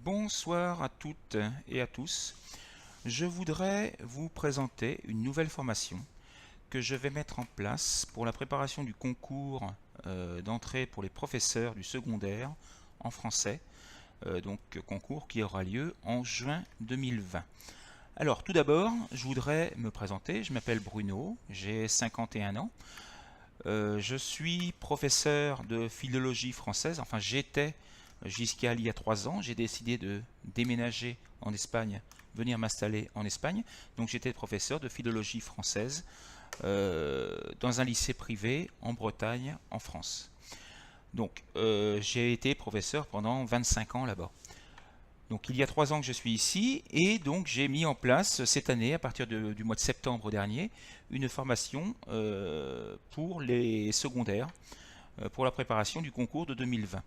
Bonsoir à toutes et à tous. Je voudrais vous présenter une nouvelle formation que je vais mettre en place pour la préparation du concours d'entrée pour les professeurs du secondaire en français, donc concours qui aura lieu en juin 2020. Alors tout d'abord, je voudrais me présenter. Je m'appelle Bruno, j'ai 51 ans. Je suis professeur de philologie française, enfin j'étais jusqu'à il y a 3 ans. J'ai décidé de déménager en Espagne, venir m'installer en Espagne. Donc j'étais professeur de philologie française dans un lycée privé en Bretagne, en France. Donc j'ai été professeur pendant 25 ans là-bas. Donc il y a 3 ans que je suis ici et donc j'ai mis en place cette année, à partir du mois de septembre dernier, une formation pour les secondaires, pour la préparation du concours de 2020.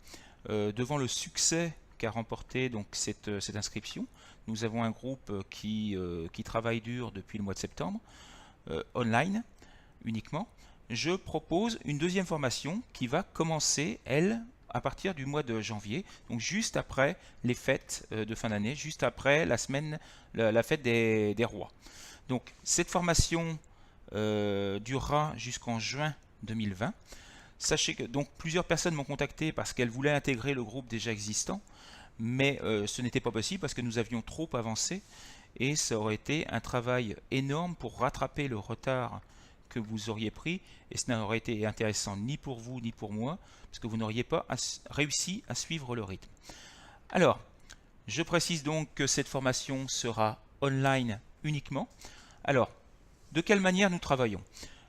Devant le succès qu'a remporté donc cette inscription, nous avons un groupe qui travaille dur depuis le mois de septembre, online uniquement. Je propose une deuxième formation qui va commencer, elle, à partir du mois de janvier, donc juste après les fêtes de fin d'année, juste après la fête des rois. Donc cette formation durera jusqu'en juin 2020. Sachez que donc plusieurs personnes m'ont contacté parce qu'elles voulaient intégrer le groupe déjà existant, mais ce n'était pas possible parce que nous avions trop avancé et ça aurait été un travail énorme pour rattraper le retard que vous auriez pris, et ce n'aurait été intéressant ni pour vous ni pour moi, parce que vous n'auriez pas réussi à suivre le rythme. Alors, je précise donc que cette formation sera online uniquement. Alors, de quelle manière nous travaillons?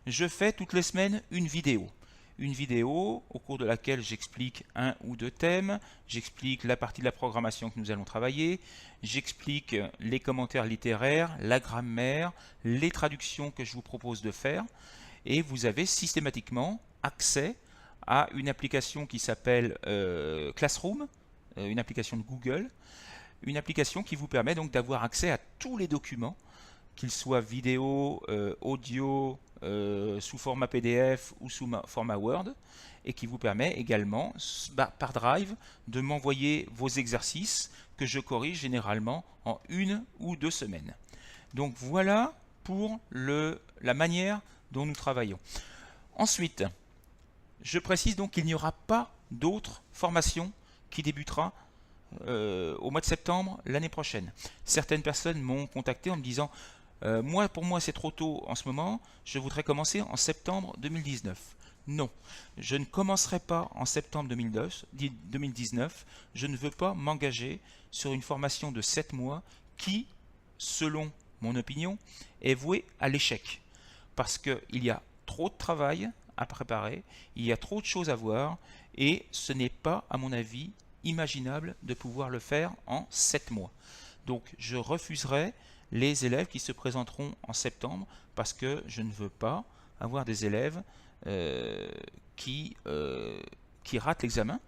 Je fais toutes les semaines une vidéo. Une vidéo au cours de laquelle j'explique un ou deux thèmes, j'explique la partie de la programmation que nous allons travailler, j'explique les commentaires littéraires, la grammaire, les traductions que je vous propose de faire, et vous avez systématiquement accès à une application qui s'appelle Classroom, une application de Google, une application qui vous permet donc d'avoir accès à tous les documents, qu'ils soient vidéo, audio, sous format PDF ou sous format Word, et qui vous permet également, par Drive, de m'envoyer vos exercices que je corrige généralement en 1 ou 2 semaines. Donc voilà pour la manière dont nous travaillons. Ensuite, je précise donc qu'il n'y aura pas d'autres formations qui débutera au mois de septembre l'année prochaine. Certaines personnes m'ont contacté en me disant pour moi c'est trop tôt en ce moment, je voudrais commencer en septembre 2019. Non, je ne commencerai pas en septembre 2019, je ne veux pas m'engager sur une formation de 7 mois qui, selon mon opinion, est vouée à l'échec. Parce qu'il y a trop de travail à préparer, il y a trop de choses à voir, et ce n'est pas, à mon avis, imaginable de pouvoir le faire en 7 mois. Donc je refuserai les élèves qui se présenteront en septembre parce que je ne veux pas avoir des élèves qui ratent l'examen.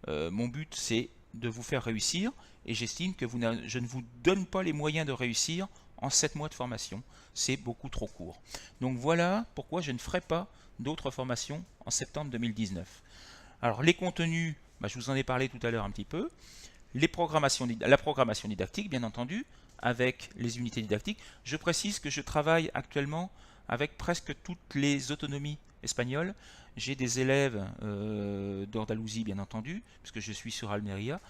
Mon but c'est de vous faire réussir et j'estime que je ne vous donne pas les moyens de réussir en 7 mois de formation. C'est beaucoup trop court. Donc voilà pourquoi je ne ferai pas d'autres formations en septembre 2019. Alors les contenus, je vous en ai parlé tout à l'heure un petit peu. La programmation didactique, bien entendu, avec les unités didactiques. Je précise que je travaille actuellement avec presque toutes les autonomies espagnoles. J'ai des élèves d'Andalousie, bien entendu, puisque je suis sur Almeria,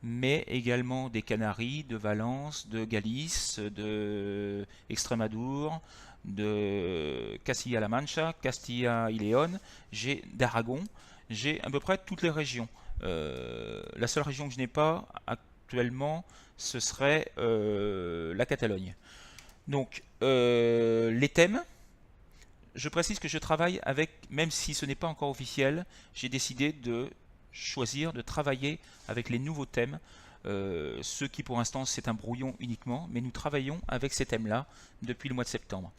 mais également des Canaries, de Valence, de Galice, de Extremadure, de Castilla-La Mancha, Castilla y León, j'ai d'Aragon, j'ai à peu près toutes les régions. La seule région que je n'ai pas actuellement, ce serait la Catalogne. Donc, les thèmes, je précise que je travaille avec, même si ce n'est pas encore officiel, j'ai décidé de choisir de travailler avec les nouveaux thèmes, ceux qui pour l'instant c'est un brouillon uniquement, mais nous travaillons avec ces thèmes-là depuis le mois de septembre.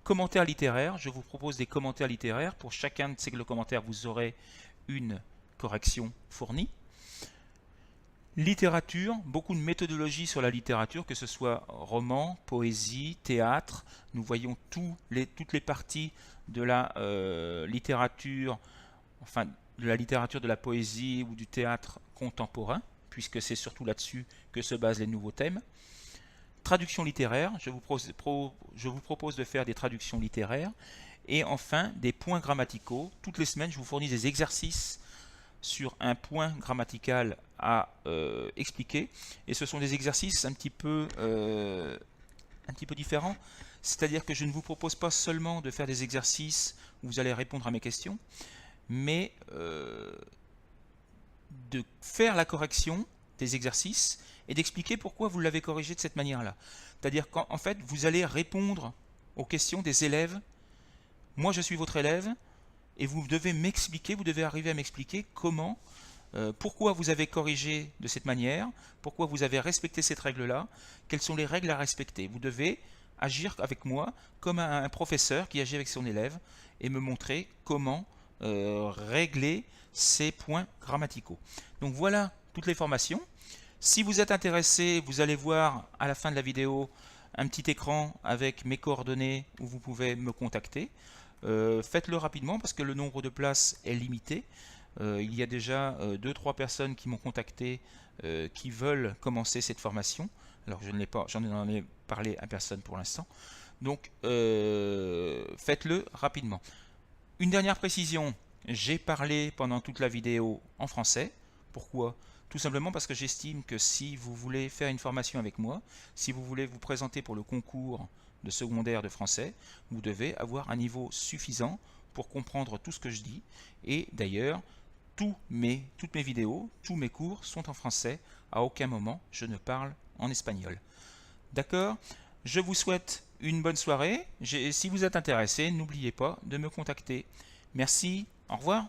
Commentaires littéraires, je vous propose des commentaires littéraires. Pour chacun de ces commentaires, vous aurez une correction fournie. Littérature, beaucoup de méthodologie sur la littérature, que ce soit roman, poésie, théâtre. Nous voyons toutes les parties de la littérature, enfin de la littérature, de la poésie ou du théâtre contemporain, puisque c'est surtout là-dessus que se basent les nouveaux thèmes. Traduction littéraire, je vous propose de faire des traductions littéraires. Et enfin, des points grammaticaux. Toutes les semaines, je vous fournis des exercices sur un point grammatical à expliquer. Et ce sont des exercices un petit peu différents. C'est-à-dire que je ne vous propose pas seulement de faire des exercices où vous allez répondre à mes questions, mais de faire la correction des exercices et d'expliquer pourquoi vous l'avez corrigé de cette manière-là. C'est-à-dire qu'en fait, vous allez répondre aux questions des élèves. Moi, je suis votre élève et vous devez m'expliquer, vous devez arriver à m'expliquer comment, pourquoi vous avez corrigé de cette manière, pourquoi vous avez respecté cette règle-là, quelles sont les règles à respecter. Vous devez agir avec moi comme un professeur qui agit avec son élève et me montrer comment régler ces points grammaticaux. Donc voilà toutes les formations. Si vous êtes intéressé, vous allez voir à la fin de la vidéo un petit écran avec mes coordonnées où vous pouvez me contacter. Faites-le rapidement parce que le nombre de places est limité. Il y a déjà 2-3 personnes qui m'ont contacté qui veulent commencer cette formation. Alors je ne l'ai pas, j'en ai parlé à personne pour l'instant. Donc faites-le rapidement. Une dernière précision, j'ai parlé pendant toute la vidéo en français. Pourquoi ? Tout simplement parce que j'estime que si vous voulez faire une formation avec moi, si vous voulez vous présenter pour le concours de secondaire de français, vous devez avoir un niveau suffisant pour comprendre tout ce que je dis. Et d'ailleurs, toutes mes vidéos, tous mes cours sont en français. À aucun moment, je ne parle en espagnol. D'accord ? Je vous souhaite une bonne soirée. Si vous êtes intéressé, n'oubliez pas de me contacter. Merci, au revoir.